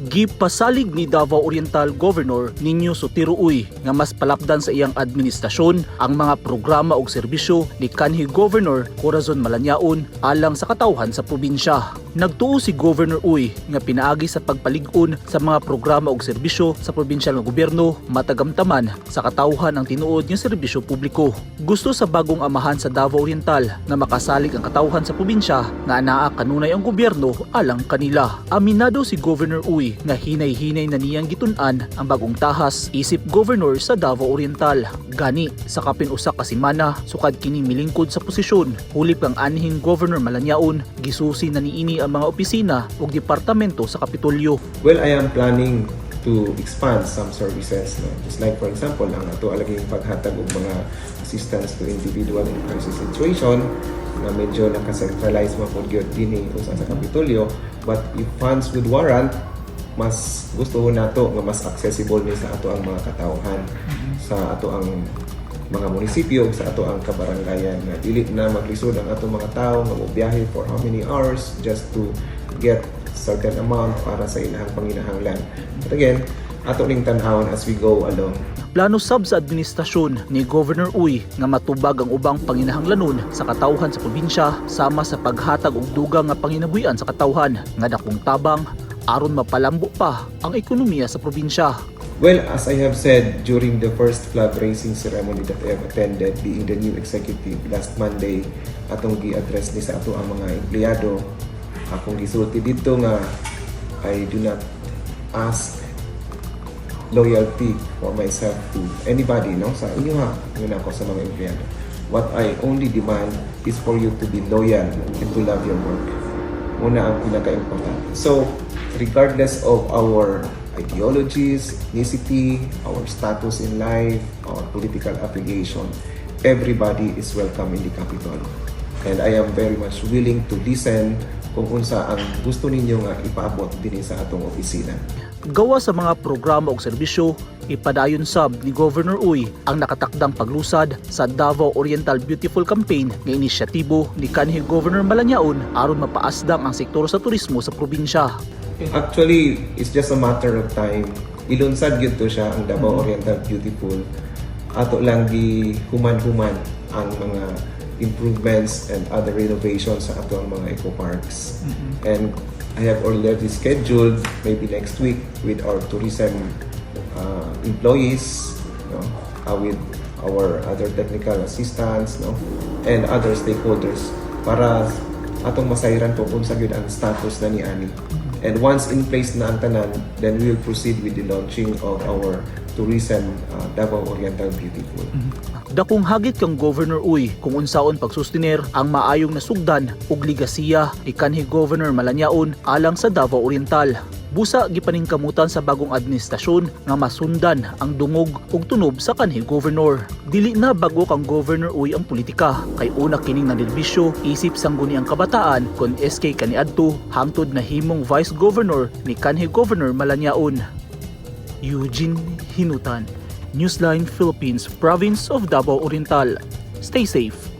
Gipasalig ni Davao Oriental Governor Nino Sotiro Uy nga mas palapdan sa iyang administrasyon ang mga programa ug serbisyo ni kanhi Governor Corazon Malanyaon alang sa katawhan sa probinsya. Nagtuo si Governor Uy nga pinaagi sa pagpalig-on sa mga programa ug serbisyo sa probinsyal nga gobyerno matagamtaman sa katawhan ang tinuod nga serbisyo publiko. Gusto sa bagong amahan sa Davao Oriental nga makasalig ang katawhan sa probinsya nga anaa kanunay ang gobyerno alang kanila. Aminado si Governor Uy nga hinay-hinay na niyang gitun-an ang bagong tahas isip Governor sa Davao Oriental. Gani sa kapin-usa ka semana sukad kini milingkod sa posisyon hulip ang anhing Governor Malanyaon gisusi na niini ang mga opisina ug departamento sa Kapitolyo. Well, I am planning to expand some services, no? Just like for example ang ato alaging paghatag og mga assistance to individual in crisis situation na medyo naka-centralize mo pod gyud dinhi sa Kapitolyo, but if funds would warrant, mas gusto nato nga mas accessible ni sa ato ang mga katawhan, sa ato ang mga munisipyo, sa ato ang kabarangayan nga dili na maglisod ang ato mga tawo nga mobiyahe for how many hours just to get certain amount para sa ilahang panginahanglan. But again, ato ning tan-awon as we go along. Plano sab sa administrasyon ni Governor Uy nga matubag ang ubang panginahanglanon sa katawhan sa probinsya sama sa paghatag og dugang nga panginabuhian sa katawhan nga dakong tabang aron mapalambo pa ang ekonomiya sa probinsya. Well, as I have said during the first flag raising ceremony that I have attended, being the new executive last Monday, atong gi-address ni sa ato ang mga empleyado, akong gisulti dito nga I do not ask loyalty for myself to anybody, no? Sa inyo ha, yun ako sa mga empleyado. What I only demand is for you to be loyal and to love your work. Muna ang pinaka-important. So, regardless of our ideologies, ethnicity, our status in life, our political affiliation, everybody is welcome in the Capitol. And I am very much willing to listen kung unsa ang gusto ninyo nga ipaabot din sa atong opisina. Gawa sa mga programa ug serbisyo, ipadayon sab ni Governor Uy ang nakatakdang paglusad sa Davao Oriental Beautiful Campaign nga inisyatibo ni kanhi Governor Malanyaon aron mapaasdang ang sektor sa turismo sa probinsya. Actually, it's just a matter of time. Ilunsad gyud to siya ang Davao Oriental Beautiful. Ato lang gi human-human ang mga improvements and other renovations sa ato ang mga eco parks. And I have already scheduled maybe next week with our tourism employees, no, with our other technical assistants, no, and other stakeholders para atong masayran kung unsa gyud ang status na ni ani. And once in place na ang tanan, then we will proceed with the launching of our tourism Davao Oriental Beautiful. Dakong hagit kang Governor Uy kung unsaon pagsustenir ang maayong nasugdan ug ligasiya ni kanhi Governor Malanyaon alang sa Davao Oriental. Busa gipaningkamutan sa bagong administrasyon nga masundan ang dungog ug tunob sa kanhi Governor. Dili na bago kang Governor Uy ang politika kay una kining nanerbisyo isip sangguni ang kabataan kon SK kaniadto hangtod na himong Vice Governor ni kanhi Governor Malanyaon. Eugene Hinutan, Newsline Philippines, Province of Davao Oriental. Stay safe.